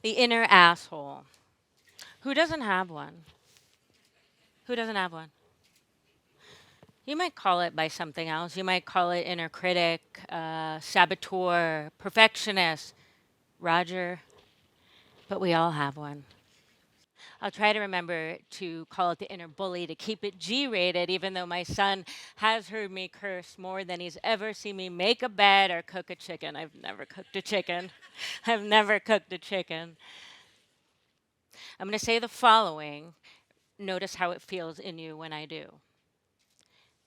The inner asshole. Who doesn't have one? Who doesn't have one? You might call it by something else. You might call it inner critic, saboteur, perfectionist, Roger, but we all have one. I'll try to remember to call it the inner bully to keep it G rated, even though my son has heard me curse more than he's ever seen me make a bed or cook a chicken. I've never cooked a chicken. I've never cooked a chicken. I'm going to say the following. Notice how it feels in you when I do.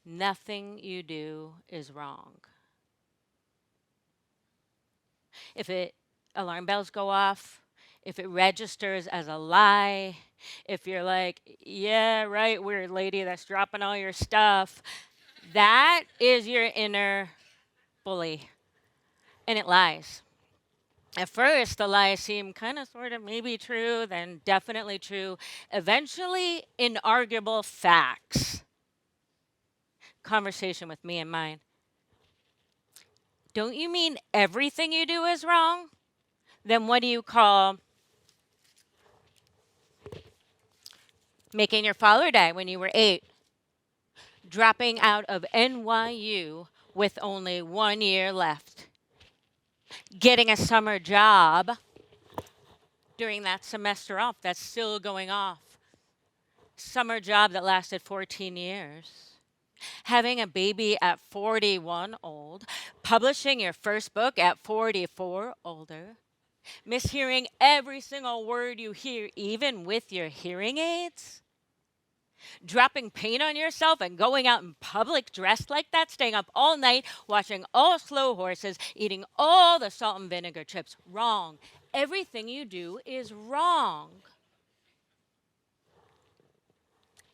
Nothing you do is wrong. If it alarm bells go off, if it registers as a lie, if you're like, yeah, right, weird lady that's dropping all your stuff, that is your inner bully. And it lies. At first, the lies seem kind of, sort of, maybe true, then definitely true. Eventually, inarguable facts. Conversation with me and mine. Don't you mean everything you do is wrong? Then what do you call making your father die when you were 8? Dropping out of NYU with only 1 year left? Getting a summer job during that semester off that's still going off? Summer job that lasted 14 years? Having a baby at 41 old? Publishing your first book at 44 older? Mishearing every single word you hear, even with your hearing aids? Dropping paint on yourself and going out in public dressed like that, staying up all night, watching all slow horses, eating all the salt and vinegar chips. Wrong. Everything you do is wrong.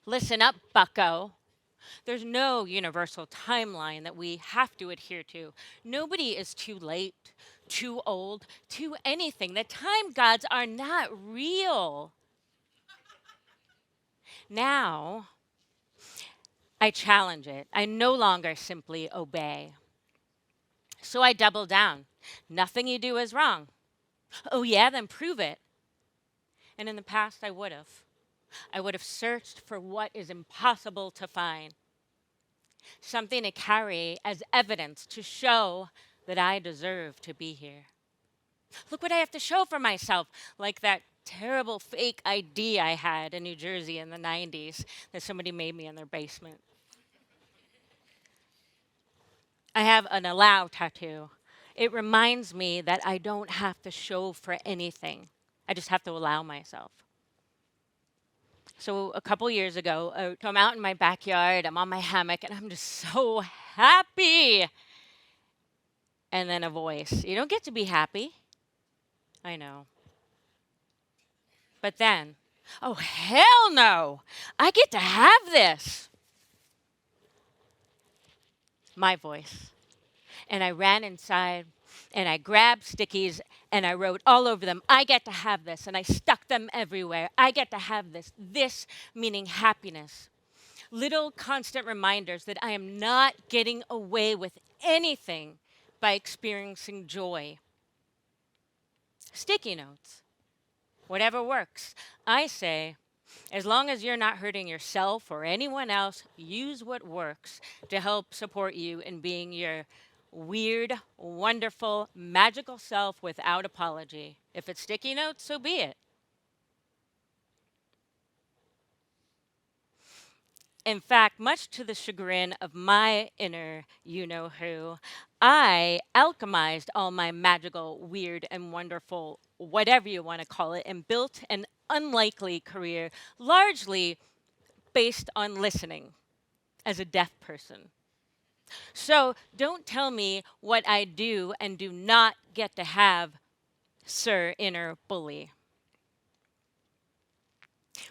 Listen up, bucko. There's no universal timeline that we have to adhere to. Nobody is too late, too old, too anything. The time gods are not real. Now, I challenge it. I no longer simply obey. So I double down. Nothing you do is wrong. Oh, yeah, then prove it. And in the past, I would have. I would have searched for what is impossible to find. Something to carry as evidence to show that I deserve to be here. Look what I have to show for myself, like that terrible fake ID I had in New Jersey in the 90s that somebody made me in their basement. I have an allow tattoo. It reminds me that I don't have to show for anything. I just have to allow myself. So a couple years ago, I'm out in my backyard, I'm on my hammock, and I'm just so happy. And then a voice, you don't get to be happy. I know. But then, oh, hell no! I get to have this. My voice. And I ran inside and I grabbed stickies and I wrote all over them, I get to have this. And I stuck them everywhere. I get to have this. This meaning happiness. Little constant reminders that I am not getting away with anything by experiencing joy. Sticky notes. Whatever works. I say, as long as you're not hurting yourself or anyone else, use what works to help support you in being your weird, wonderful, magical self without apology. If it's sticky notes, so be it. In fact, much to the chagrin of my inner you know who, I alchemized all my magical, weird, and wonderful, whatever you want to call it, and built an unlikely career largely based on listening as a deaf person. So don't tell me what I do and do not get to have, sir, inner bully.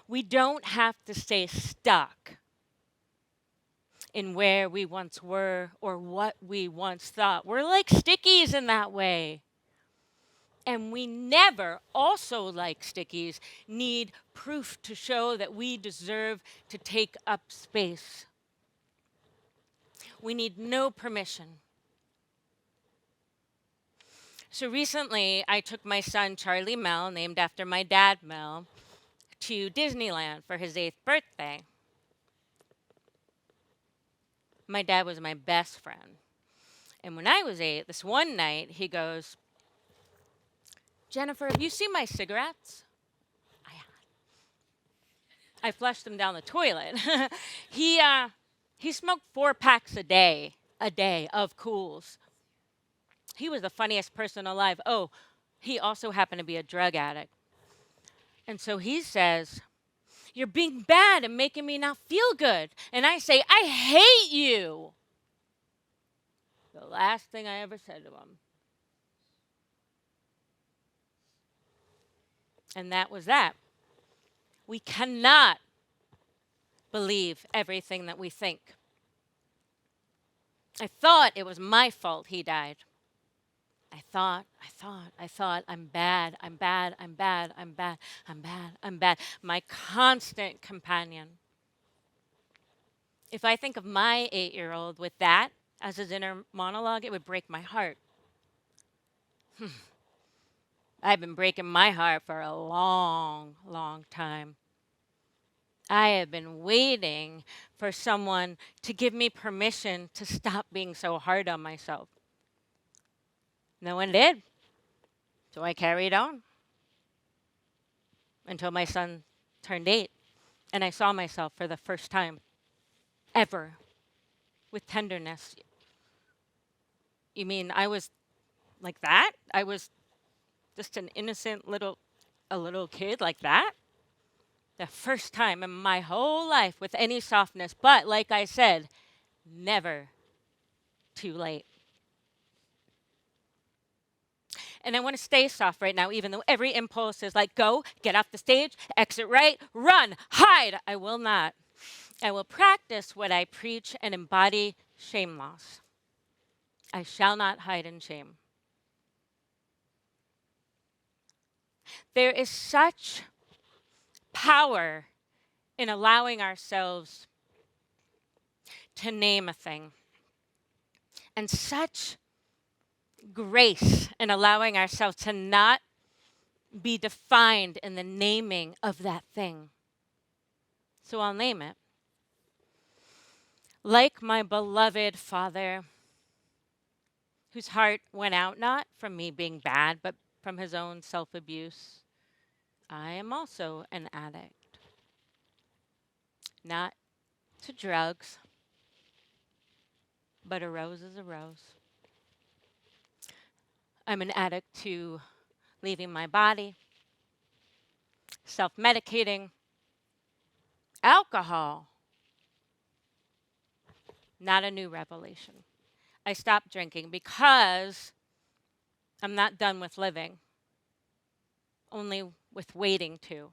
We don't have to stay stuck in where we once were or what we once thought. We're like stickies in that way. And we never, also like stickies, need proof to show that we deserve to take up space. We need no permission. So recently, I took my son, Charlie Mel, named after my dad, Mel, to Disneyland for his 8th birthday. My dad was my best friend. And when I was 8, this one night, he goes, Jennifer, you see my cigarettes? I flushed them down the toilet. he, uh, he smoked 4 packs a day of Cools. He was the funniest person alive. Oh, he also happened to be a drug addict. And so he says, you're being bad and making me not feel good. And I say, I hate you. The last thing I ever said to him. And that was that. We cannot believe everything that we think. I thought it was my fault he died. I thought, I'm bad, I'm bad, I'm bad, I'm bad, I'm bad, I'm bad. My constant companion. If I think of my 8-year-old with that as his inner monologue, it would break my heart. I've been breaking my heart for a long, long time. I have been waiting for someone to give me permission to stop being so hard on myself. No one did. So I carried on until my son turned 8 and I saw myself for the first time ever with tenderness. You mean I was like that? I was just an innocent a little kid like that? The first time in my whole life with any softness, but like I said, never too late. And I want to stay soft right now, even though every impulse is like, go, get off the stage, exit right, run, hide. I will not. I will practice what I preach and embody shame loss. I shall not hide in shame. There is such power in allowing ourselves to name a thing, and such grace in allowing ourselves to not be defined in the naming of that thing. So I'll name it. Like my beloved father, whose heart went out not from me being bad, but from his own self-abuse, I am also an addict. Not to drugs, but a rose is a rose. I'm an addict to leaving my body, self-medicating, alcohol. Not a new revelation. I stopped drinking because I'm not done with living, only with waiting to.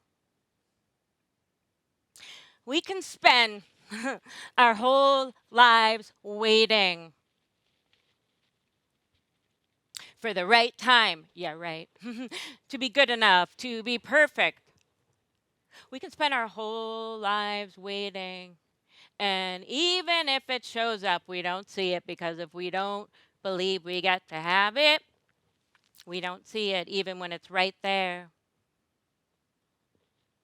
We can spend our whole lives waiting for the right time. Yeah, right. To be good enough, to be perfect. We can spend our whole lives waiting. And even if it shows up, we don't see it, because if we don't believe we get to have it, we don't see it even when it's right there,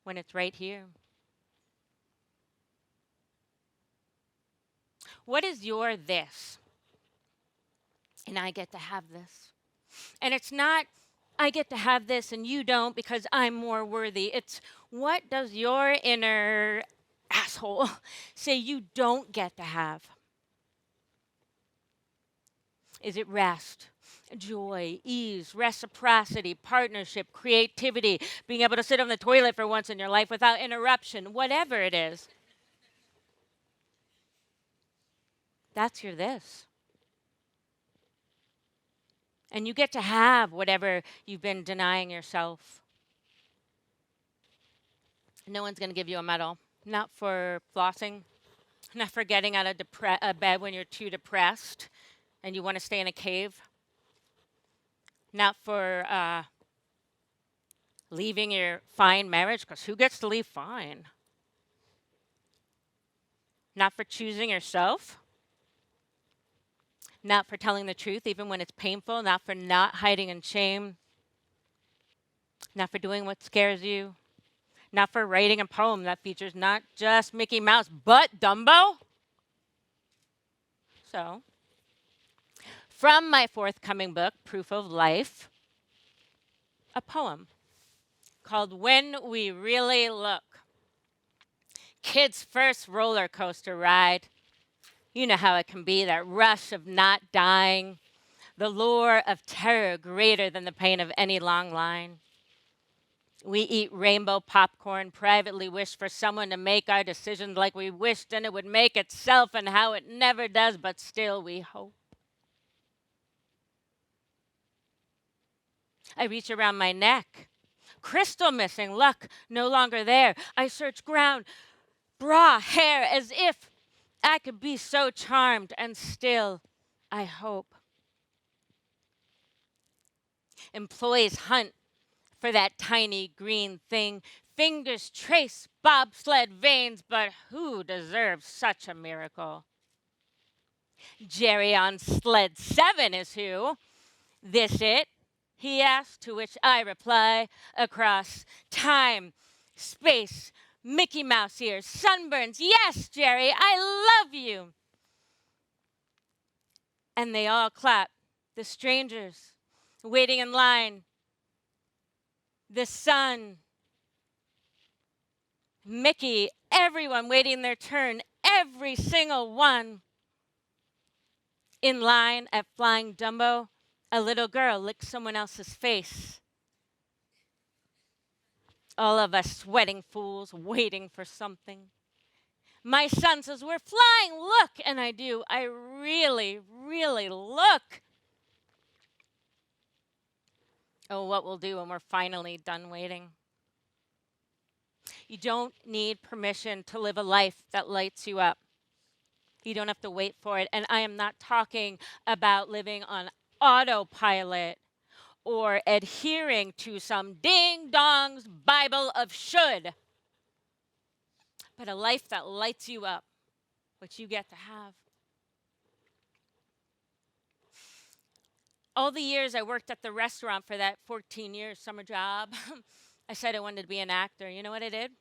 when it's right here. What is your this? And I get to have this. And it's not, I get to have this and you don't because I'm more worthy. It's, what does your inner asshole say you don't get to have? Is it rest, joy, ease, reciprocity, partnership, creativity, being able to sit on the toilet for once in your life without interruption, whatever it is? That's your this. And you get to have whatever you've been denying yourself. No one's going to give you a medal. Not for flossing, not for getting out of bed when you're too depressed and you want to stay in a cave. Not for leaving your fine marriage, because who gets to leave fine? Not for choosing yourself. not for telling the truth, even when it's painful, not for not hiding in shame, not for doing what scares you, not for writing a poem that features not just Mickey Mouse, but Dumbo. So, from my forthcoming book, Proof of Life, a poem called When We Really Look. Kid's first roller coaster ride. You know how it can be, that rush of not dying, the lure of terror greater than the pain of any long line. We eat rainbow popcorn, privately wish for someone to make our decisions like we wished and it would make itself, and how it never does, but still we hope. I reach around my neck. Crystal missing, luck no longer there. I search ground, bra, hair, as if I could be so charmed, and still I hope. Employees hunt for that tiny green thing. Fingers trace bobsled veins, but who deserves such a miracle? Jerry on sled 7 is who. This it? He asked, to which I reply, across time, space, Mickey Mouse ears, sunburns. Yes, Jerry, I love you. And they all clap. The strangers waiting in line. The sun. Mickey, everyone waiting their turn. Every single one. In line at Flying Dumbo, a little girl licked someone else's face. All of us sweating fools waiting for something. My son says, we're flying, look. And I do. I really, really look. Oh, what we'll do when we're finally done waiting. You don't need permission to live a life that lights you up. You don't have to wait for it. And I am not talking about living on autopilot or adhering to some ding-dong's Bible of should, but a life that lights you up, which you get to have. All the years I worked at the restaurant for that 14 years summer job, I said I wanted to be an actor. You know what I did?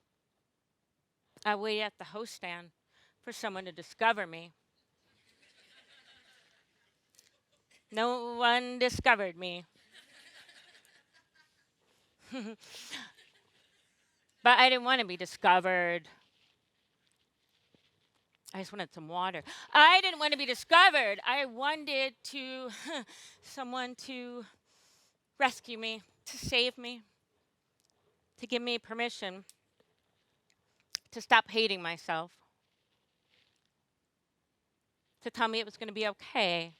I waited at the host stand for someone to discover me. No one discovered me. But I didn't want to be discovered. I just wanted some water. I didn't want to be discovered. I wanted to someone to rescue me, to save me, to give me permission to stop hating myself, to tell me it was going to be okay,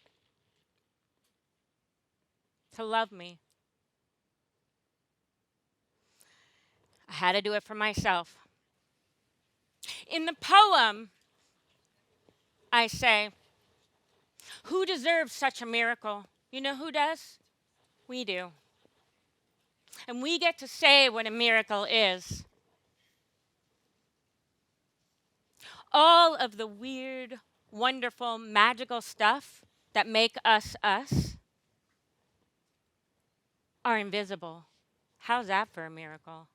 to love me. I had to do it for myself. In the poem, I say, who deserves such a miracle? You know who does? We do. And we get to say what a miracle is. All of the weird, wonderful, magical stuff that make us us are invisible. How's that for a miracle?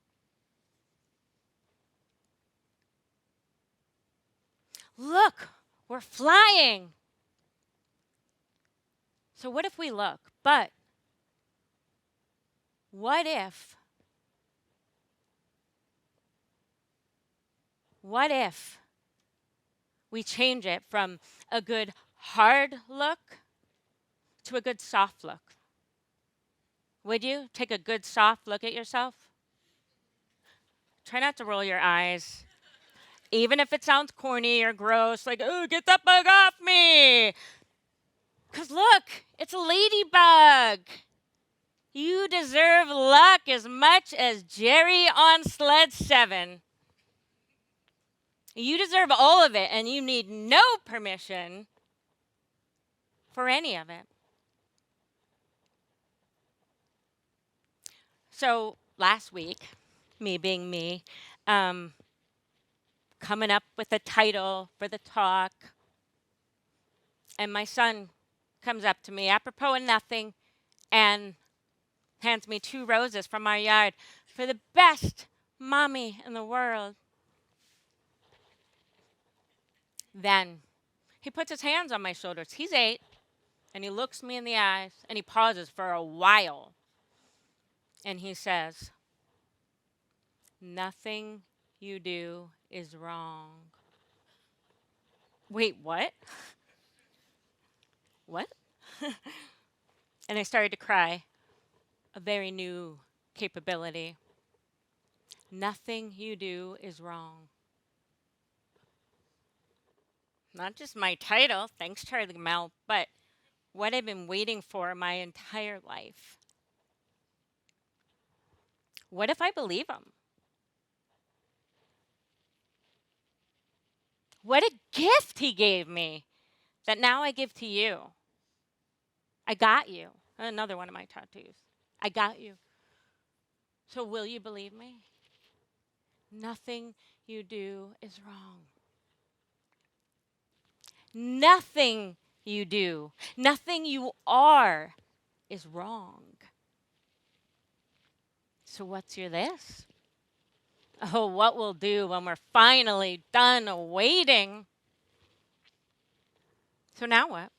Look, we're flying. So what if we look? But what if we change it from a good hard look to a good soft look? Would you take a good soft look at yourself? Try not to roll your eyes. Even if it sounds corny or gross, like, oh, get that bug off me. Because look, it's a ladybug. You deserve luck as much as Jerry on sled 7. You deserve all of it, and you need no permission for any of it. So last week, me being me, coming up with a title for the talk, and my son comes up to me, apropos of nothing, and hands me 2 roses from our yard for the best mommy in the world. Then he puts his hands on my shoulders. He's 8, and he looks me in the eyes, and he pauses for a while, and he says, "Nothing you do is wrong." Wait, what? What? And I started to cry. A very new capability. Nothing you do is wrong. Not just my title, thanks Charlie Mel, but what I've been waiting for my entire life. What if I believe him? What a gift he gave me that now I give to you. I got you. Another one of my tattoos. I got you. So will you believe me? Nothing you do is wrong. Nothing you do, nothing you are is wrong. So what's your this? Oh, what we'll do when we're finally done waiting. So now what?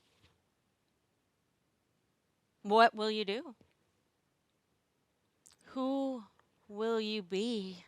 What will you do? Who will you be?